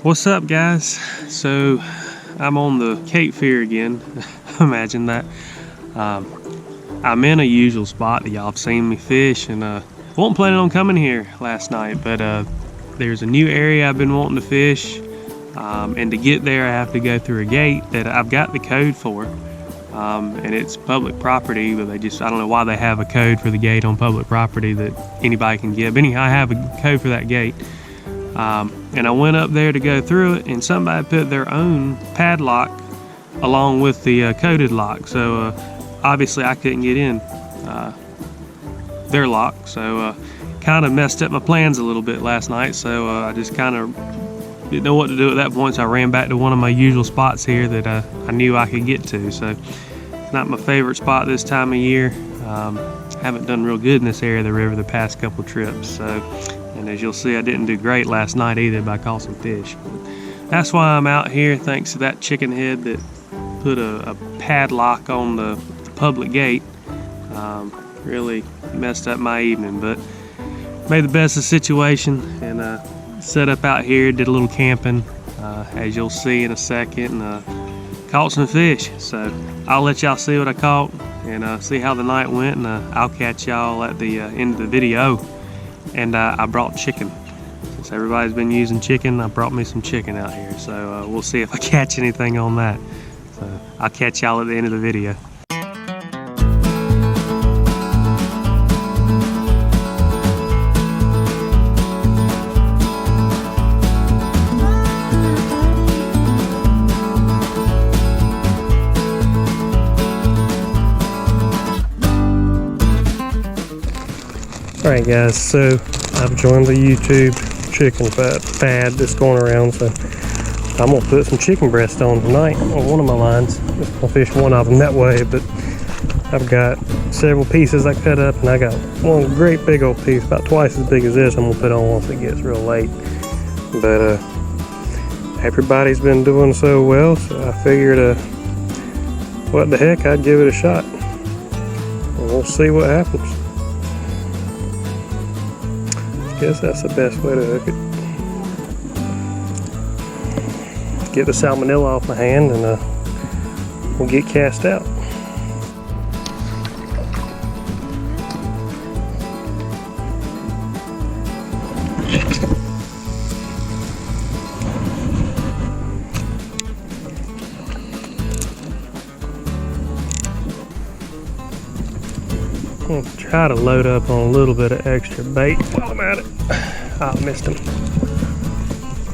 What's up, guys? So I'm on the Cape Fear again. Imagine that. I'm in a usual spot that y'all have seen me fish, and wasn't planning on coming here last night, but there's a new area I've been wanting to fish, and to get there I have to go through a gate that I've got the code for, and it's public property, but I don't know why they have a code for the gate on public property that anybody can get. But anyhow, I have a code for that gate. And I went up there to go through it, and somebody put their own padlock along with the coded lock. So obviously I couldn't get in their lock. So kind of messed up my plans a little bit last night. So I just kind of didn't know what to do at that point. So I ran back to one of my usual spots here that I knew I could get to. So it's not my favorite spot this time of year. Haven't done real good in this area of the river the past couple trips. And as you'll see, I didn't do great last night either, but I caught some fish. But that's why I'm out here, thanks to that chicken head that put a padlock on the public gate. Really messed up my evening, but made the best of the situation and set up out here, did a little camping, as you'll see in a second, and caught some fish. So I'll let y'all see what I caught and see how the night went, and I'll catch y'all at the end of the video. And I brought chicken. Since everybody's been using chicken, I brought me some chicken out here. So we'll see if I catch anything on that. So I'll catch y'all at the end of the video. Alright guys, so I've joined the YouTube chicken fad that's going around, so I'm going to put some chicken breast on tonight on one of my lines. I'll fish one of them that way, but I've got several pieces I cut up, and I got one great big old piece, about twice as big as this, I'm going to put on once it gets real late. But everybody's been doing so well, so I figured what the heck, I'd give it a shot. And we'll see what happens. Guess that's the best way to hook it. Get the salmonella off my hand, and we'll get cast out. I'm gonna try to load up on a little bit of extra bait while I'm at it. I missed him.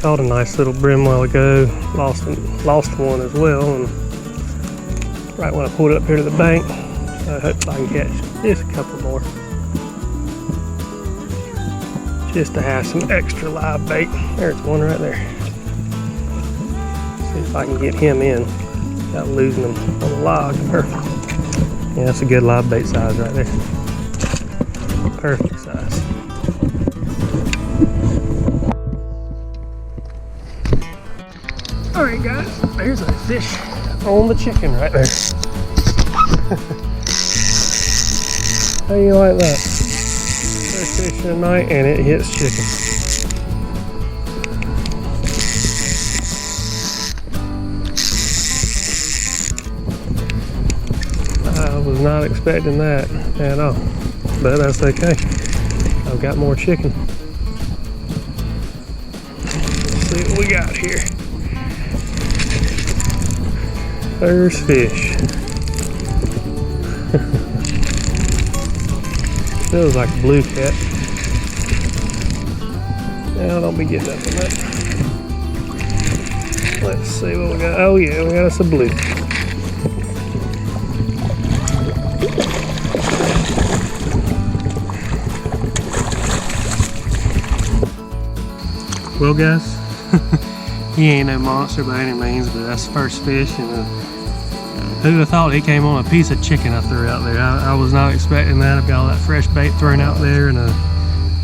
Caught a nice little brim while ago. Lost one as well, and right when I pulled up here to the bank, I hope I can catch just a couple more. Just to have some extra live bait. There's one right there. See if I can get him in without losing him on the log. Perfect. Yeah, that's a good live bait size right there. Perfect size. Alright guys, there's a fish on the chicken right there. How do you like that? First fish of the night, and it hits chicken. I was not expecting that at all, but that's okay. I've got more chicken. Let's see what we got here. First fish. Feels like a blue cat. Now don't be getting up in that. Let's see what we got. Oh yeah, we got us a blue. Well guys, he ain't no monster by any means, but that's the first fish, and who would have thought he came on a piece of chicken I threw out there. I was not expecting that. I've got all that fresh bait thrown out there, and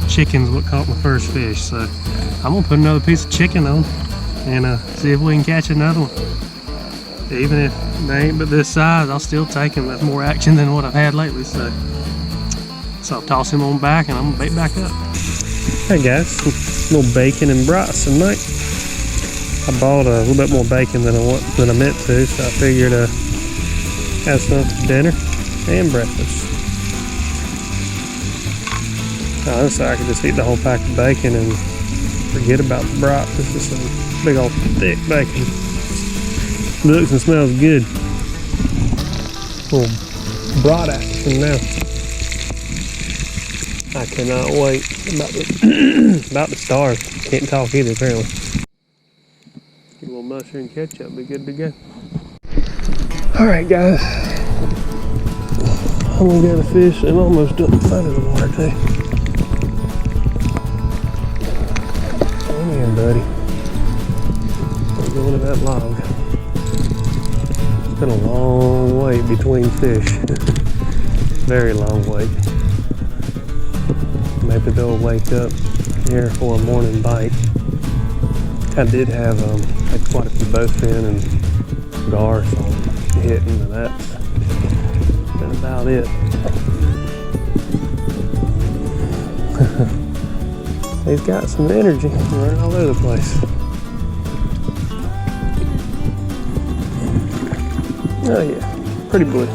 chicken's what caught my first fish. So I'm gonna put another piece of chicken on and see if we can catch another one. Even if they ain't but this size, I'll still take him. That's more action than what I've had lately. So I'll toss him on back, and I'm gonna bait back up. Hey guys, a little bacon and brats tonight. I bought a little bit more bacon than I meant to, so I figured have some for dinner and breakfast. So I could just eat the whole pack of bacon and forget about the brat. This is some big old thick bacon. Looks and smells good. Little brat action now. I cannot wait. About to starve. Can't talk either apparently. Get a little mushroom ketchup, be good to go. Alright guys. I'm gonna get a fish and almost done inside of the water too. Come in, buddy. We're going to that log. It's been a long wait between fish. Very long wait. Maybe they'll wake up here for a morning bite. I did have had quite a few bowfin and gar, so I'm hitting, but that's been about it. He's got some energy running all over the place. Oh yeah, pretty blue.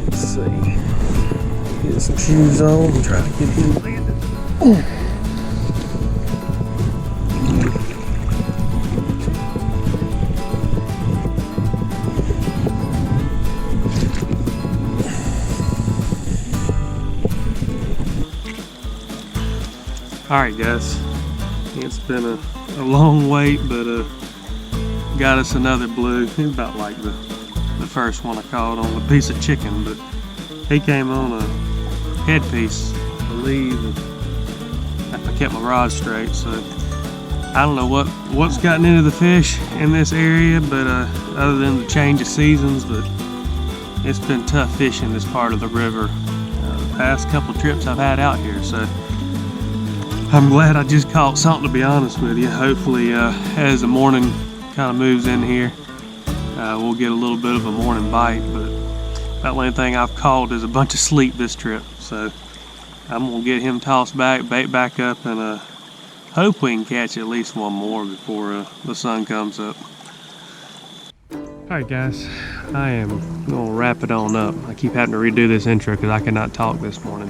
Let's see. Get some shoes on and try to get him landed. Alright guys, it's been a long wait, but got us another blue. He's about like the first one I caught on a piece of chicken, but he came on a headpiece, I believe, if I kept my rod straight. So I don't know what's gotten into the fish in this area, but other than the change of seasons, but it's been tough fishing this part of the river the past couple trips I've had out here. So I'm glad I just caught something, to be honest with you. Hopefully as the morning kind of moves in here, we'll get a little bit of a morning bite, but about the only thing I've caught is a bunch of sleep this trip. So I'm gonna get him tossed back, bait back up, and hope we can catch at least one more before the sun comes up. Alright guys, I am gonna wrap it on up. I keep having to redo this intro because I cannot talk this morning.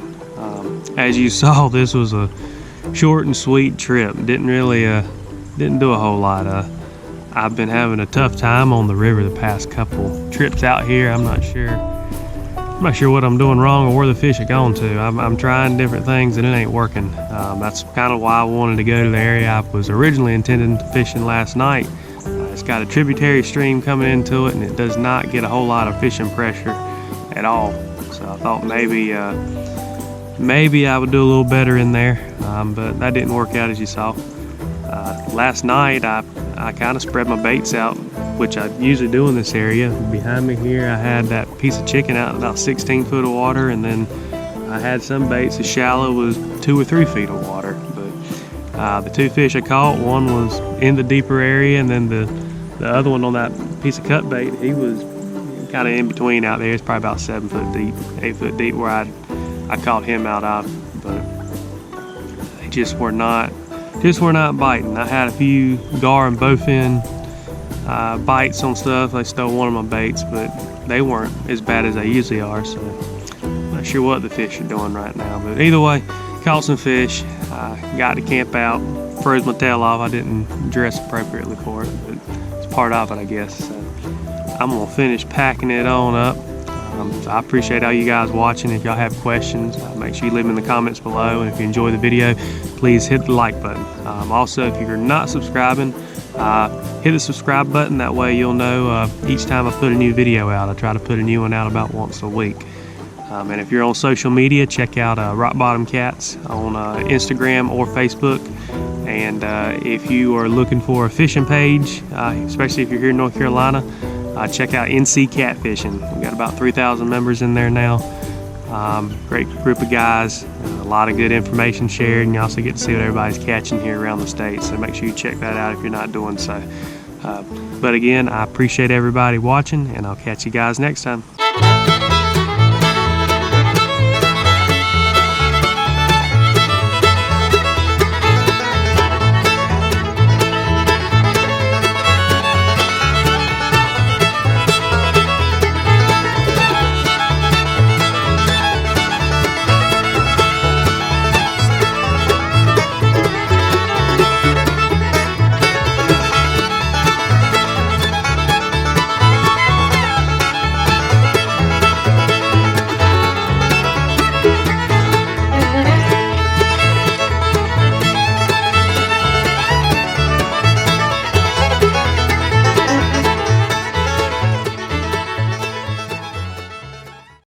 As you saw, this was a short and sweet trip. Didn't do a whole lot. I've been having a tough time on the river the past couple trips out here. I'm not sure what I'm doing wrong or where the fish are going to. I'm trying different things and it ain't working. That's kind of why I wanted to go to the area I was originally intending to fishing last night. It's got a tributary stream coming into it, and it does not get a whole lot of fishing pressure at all. So I thought maybe I would do a little better in there, but that didn't work out as you saw. Last night I kind of spread my baits out, which I usually do in this area. Behind me here I had that piece of chicken out in about 16 foot of water, and then I had some baits as shallow as 2 or 3 feet of water. But the two fish I caught, one was in the deeper area, and then the other one on that piece of cut bait, he was kind of in between out there. It's probably about 7 foot deep, 8 foot deep where I caught him out of, but they just were not biting. I had a few gar and bowfin bites on stuff. They stole one of my baits, but they weren't as bad as they usually are, so I'm not sure what the fish are doing right now. But either way, caught some fish, got to camp out, froze my tail off. I didn't dress appropriately for it, but it's part of it, I guess. So I'm gonna finish packing it on up. So I appreciate all you guys watching. If y'all have questions, make sure you leave them in the comments below. And if you enjoy the video, please hit the like button. Also, if you're not subscribing, hit the subscribe button. That way you'll know each time I put a new video out. I try to put a new one out about once a week. And if you're on social media, check out Rock Bottom Cats on Instagram or Facebook. And if you are looking for a fishing page, especially if you're here in North Carolina, check out NC Catfishing. We've got about 3,000 members in there now. Great group of guys, a lot of good information shared, and you also get to see what everybody's catching here around the state. So make sure you check that out if you're not doing so. But again, I appreciate everybody watching, and I'll catch you guys next time.